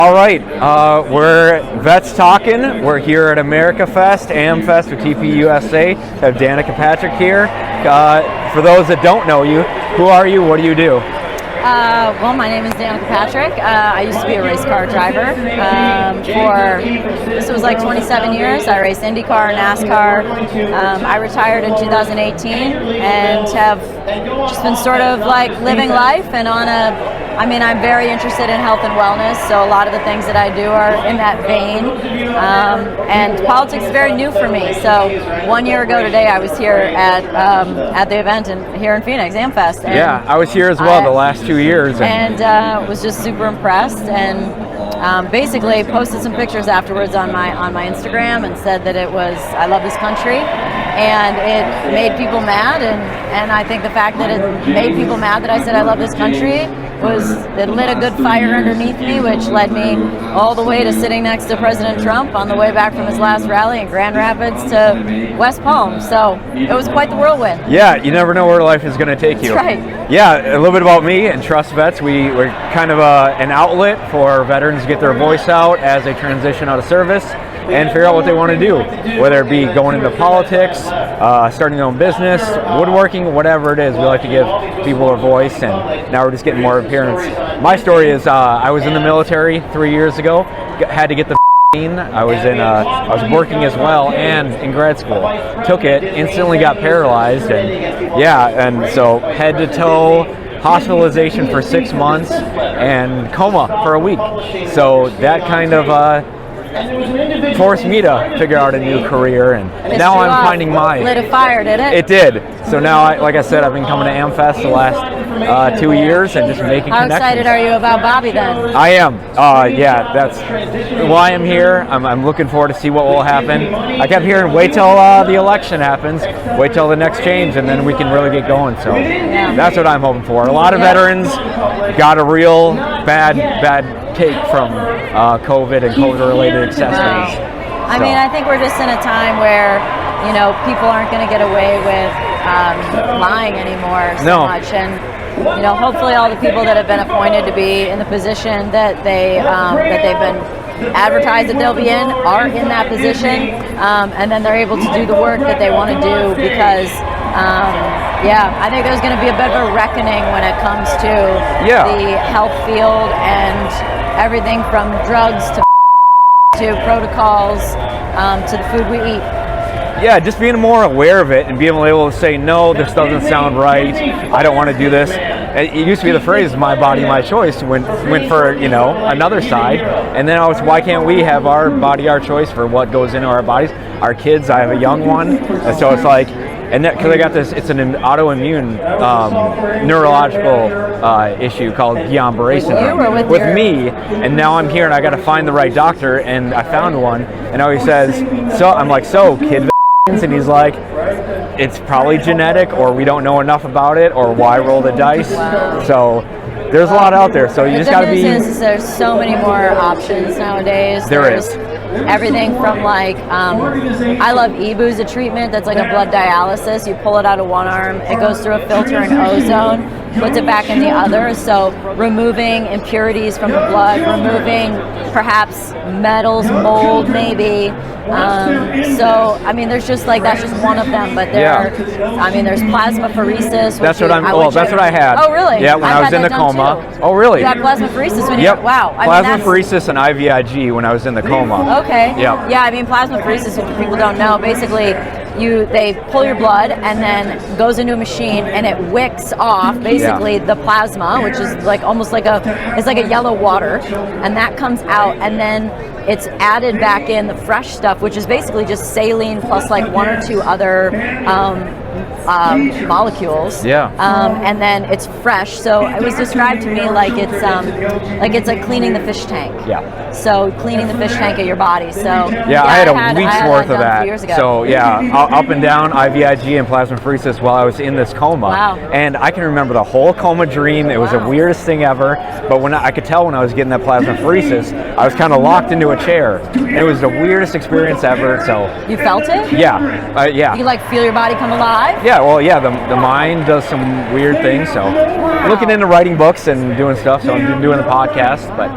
All right, we're Vets Talkin. We're here at AmFest with TPUSA. Have Danica Patrick here. For those that don't know you, who are you? What do you do? Well, my name is Danica Patrick. I used to be a race car driver this was like 27 years. I raced IndyCar, NASCAR. I retired in 2018 and have just been sort of like living life and I'm very interested in health and wellness, so a lot of the things that I do are in that vein. And politics is very new for me. So 1 year ago today, I was here at the event here in Phoenix, AmFest. Yeah, I was here as well the last 2 years. And was just super impressed and basically posted some pictures afterwards on my Instagram and said that I love this country. And it made people mad, and I think the fact that it made people mad that I said I love this country it lit a good fire underneath me, which led me all the way to sitting next to President Trump on the way back from his last rally in Grand Rapids to West Palm. So it was quite the whirlwind. Yeah, you never know where life is going to take you. That's right. Yeah, a little bit about me and TrustVets. We're kind of an outlet for veterans to get their voice out as they transition out of service and figure out what they want to do, whether it be going into politics, starting their own business, woodworking, whatever it is. We like to give people a voice, and now we're just getting more appearance. My story is I was in the military 3 years ago, had to get the vaccine. I was working as well and in grad school. Took it, instantly got paralyzed, and so head to toe, hospitalization for 6 months, and coma for a week. So that kind of forced me to figure out a new career, and now I'm finding mine. Lit a fire, did it? It did. So now, like I said, I've been coming to AmFest the last 2 years and just making connections. How excited are you about Bobby then? I am. Yeah, that's why I'm here. I'm looking forward to see what will happen. I kept hearing, wait till the election happens, wait till the next change, and then we can really get going. So that's what I'm hoping for. A lot of veterans got a real bad take from COVID and COVID-related accessories. I mean, I think we're just in a time where, people aren't going to get away with lying anymore so much. And, hopefully all the people that have been appointed to be in the position that they've been advertised that they'll be in are in that position. And then they're able to do the work that they want to do because I think there's going to be a bit of a reckoning when it comes to the health field and everything from drugs to protocols to the food we eat. Yeah, just being more aware of it and being able to say, no, this doesn't sound right, I don't want to do this. It used to be the phrase, my body, my choice, went for, another side. And then why can't we have our body, our choice for what goes into our bodies? Our kids, I have a young one, and so it's like, and because I got this, it's an autoimmune neurological issue called Guillain-Barré syndrome with me, and now I'm here and I got to find the right doctor, and I found one, and now he says, I'm like, kid vaccines, and he's like, it's probably genetic, or we don't know enough about it, or why roll the dice. Wow. So there's a lot out there, so you just got to be. The news is there's so many more options nowadays. There's everything from I love eBooza treatment. That's like a blood dialysis. You pull it out of one arm, it goes through a filter and ozone, puts it back in the other. So removing impurities from the blood, removing perhaps metals, mold maybe. There's just that's just one of them. But there's plasmapheresis. That's what I had. Oh really? Yeah, when I was in the coma. Too. Oh really? You had plasmapheresis when wow. Plasmapheresis and IVIG when I was in the coma. Okay. Yeah. Yeah, plasmapheresis, if people don't know, basically they pull your blood and then goes into a machine and it wicks off basically the plasma, which is almost like a yellow water, and that comes out, and then it's added back in the fresh stuff, which is basically just saline plus one or two other molecules. And then it's fresh. So it was described to me like it's like cleaning the fish tank. Yeah. So cleaning the fish tank of your body. So I had a week's worth of that. 2 years ago. So up and down IVIG and plasmapheresis while I was in this coma. Wow. And I can remember the whole coma dream. It was the weirdest thing ever. But when I could tell when I was getting that plasmapheresis, I was kind of locked into a chair. It was the weirdest experience ever. So you felt it? Yeah. You feel your body come alive. alive? Yeah, well, yeah, the mind does some weird things, so looking into writing books and doing stuff, so I'm doing the podcast, but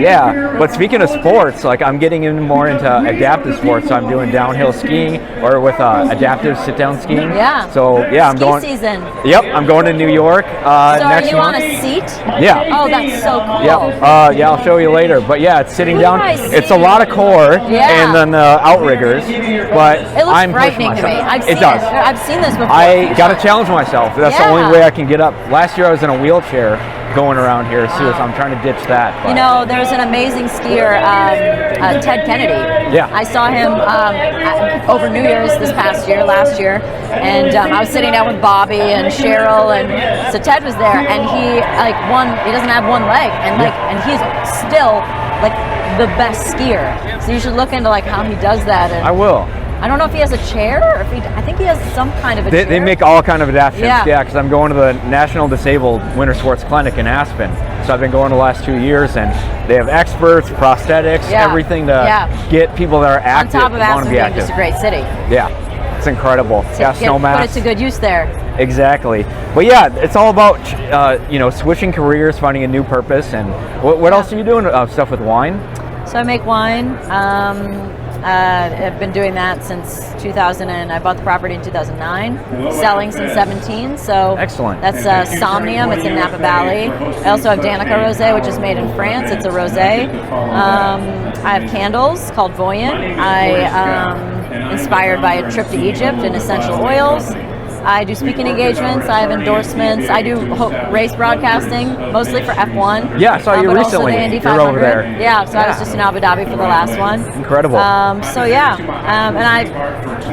yeah. But speaking of sports, like I'm getting more into adaptive sports, so I'm doing downhill skiing or with adaptive sit-down skiing. Yeah. So yeah, I'm going. Season. Yep, I'm going to New York so next month. are you on a seat? Yeah. Oh, that's so cool. Yeah, yeah, I'll show you later. But yeah, it's sitting down. It's a lot of core and then outriggers, but it looks I'm frightening to me. I've seen this before. I got to challenge myself. That's the only way I can get up. Last year I was in a wheelchair going around here too, so I'm trying to ditch that. But. You know, there's an amazing skier, Ted Kennedy. Yeah. I saw him over New Year's last year, and I was sitting down with Bobby and Cheryl, and so Ted was there, and he doesn't have one leg, and he's still like the best skier. So you should look into like how he does that. And I will. I don't know if he has a chair or if I think he has some kind of a chair. They make all kind of adaptations, because I'm going to the National Disabled Winter Sports Clinic in Aspen. So I've been going the last 2 years, and they have experts, prosthetics, everything to get people that are active on top of and want to be Aspen being active. just a great city. Yeah, it's incredible. Snow masks. Put it to good use there. Exactly. But yeah, it's all about switching careers, finding a new purpose. And what else are you doing? Stuff with wine? So I make wine. I've been doing that since 2000, and I bought the property in 2009, selling since 17. So excellent. That's Somnium. It's in Napa Valley. I also have Danica Rosé, which is made in France. It's a rosé. I have candles called Voyant. Inspired by a trip to Egypt and essential oils. I do speaking engagements. I have endorsements. I do race broadcasting, mostly for F1. Yeah, I saw you but recently. Also the Indy 500. You're over there. Yeah, so I was just in Abu Dhabi for the last one. Incredible. And I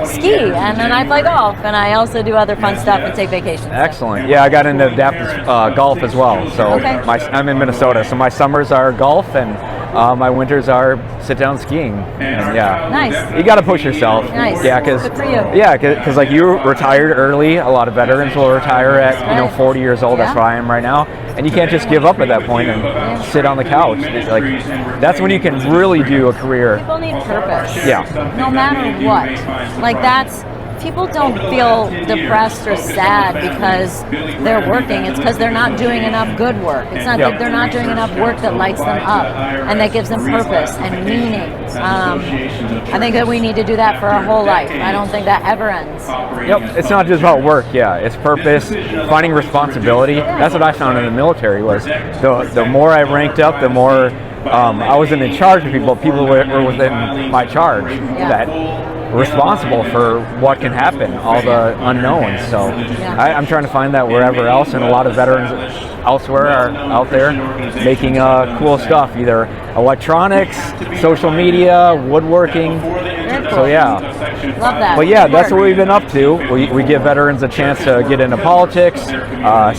ski, and then I play golf, and I also do other fun stuff and take vacations. Excellent. Yeah, I got into adaptive golf as well. So I'm in Minnesota, so my summers are golf, and my winters are sit-down skiing. And nice. You got to push yourself. Nice. Yeah, because good for you. Yeah, because like you retired early. A lot of veterans will retire at 40 years old. That's where I am right now, and you can't just give up at that point and sit on the couch. Like that's when you can really do a career. People need purpose. Yeah. No matter what. Like people don't feel depressed or sad because they're working. It's because they're not doing enough good work. It's not that they're not doing enough work that lights them up and that gives them purpose and meaning. I think that we need to do that for our whole life. I don't think that ever ends. Yep, it's not just about work. Yeah, it's purpose, finding responsibility. That's what I found in the military was the more I ranked up, the more I wasn't in charge of people. People were within my charge that responsible for what can happen, all the unknowns. So I'm trying to find that wherever else, and a lot of veterans elsewhere are out there making cool stuff, either electronics, social media, woodworking. So love that. But yeah, that's what we've been up to. We give veterans a chance to get into politics,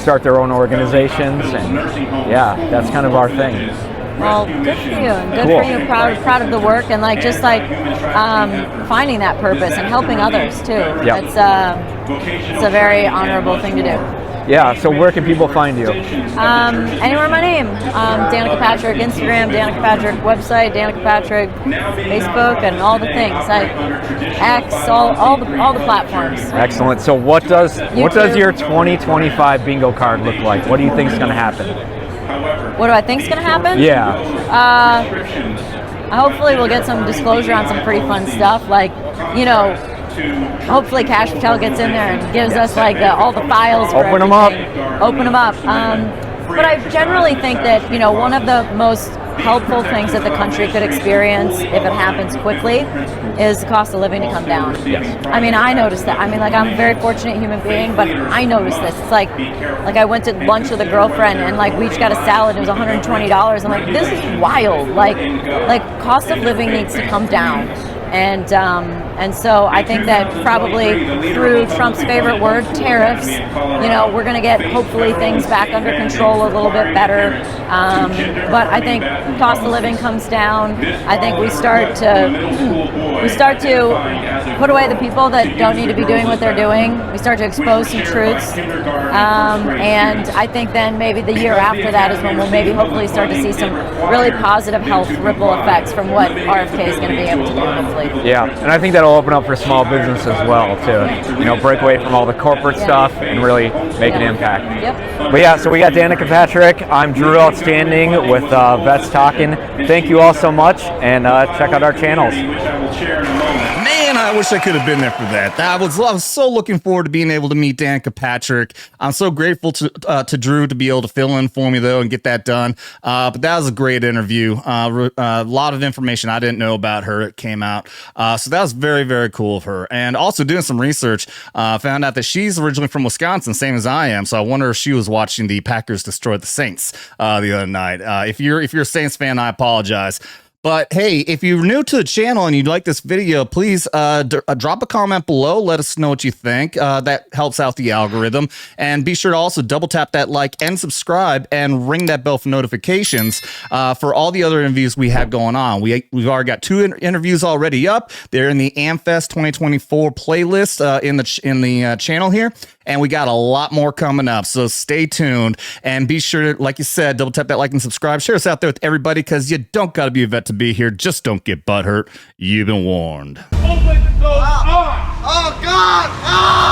start their own organizations, and that's kind of our thing. Well, good for you, and good for you. Proud of the work, and finding that purpose and helping others too. Yep. It's a very honorable thing to do. Yeah. So where can people find you? Anywhere my name, Danica Patrick, Instagram, Danica Patrick, website, Danica Patrick, Facebook, and all the things. X, all the platforms. Excellent. So what does your 2025 bingo card look like? What do you think is going to happen? What do I think is going to happen? Yeah. Hopefully we'll get some disclosure on some pretty fun stuff. Hopefully Cash Patel gets in there and gives us all the files. Open them up. Open them up. But I generally think that, one of the most helpful things that the country could experience if it happens quickly is the cost of living to come down. Yes. I mean, I noticed that. I mean, I'm a very fortunate human being, but I noticed this. It's like I went to lunch with a girlfriend and we each got a salad. It was $120. I'm like, this is wild. Like cost of living needs to come down. And so I think that probably through Trump's favorite word, tariffs, we're going to get hopefully things back under control a little bit better. But I think cost of living comes down. I think we start to put away the people that don't need to be doing what they're doing. We start to expose some truths. And I think then maybe the year after that is when we'll maybe hopefully start to see some really positive health ripple effects from what RFK is going to be able to do, hopefully. Yeah, and I think that that'll open up for small business as well to, you know, break away from all the corporate stuff and really make an impact. Yep. But yeah, so we got Danica Patrick. I'm Drew Outstanding with Vets Talkin. Thank you all so much, and check out our channels. Man, I wish I could have been there for that. I was so looking forward to being able to meet Danica Patrick. I'm so grateful to Drew to be able to fill in for me though and get that done. But that was a great interview. A lot of information I didn't know about her. It came out. So that was very, very cool of her. And also doing some research, found out that she's originally from Wisconsin, same as I am. So I wonder if she was watching the Packers destroy the Saints the other night. If you're a Saints fan, I apologize. But hey, if you're new to the channel and you'd like this video, please drop a comment below. Let us know what you think. That helps out the algorithm. And be sure to also double tap that like and subscribe and ring that bell for notifications for all the other interviews we have going on. We've already got 2 interviews already up. They're in the AmFest 2024 playlist in the channel here. And we got a lot more coming up, so stay tuned. And be sure to, like you said, double tap that like and subscribe. Share us out there with everybody, because you don't got to be a vet to be here. Just don't get butthurt. You've been warned. Open the door. Oh, God! Oh!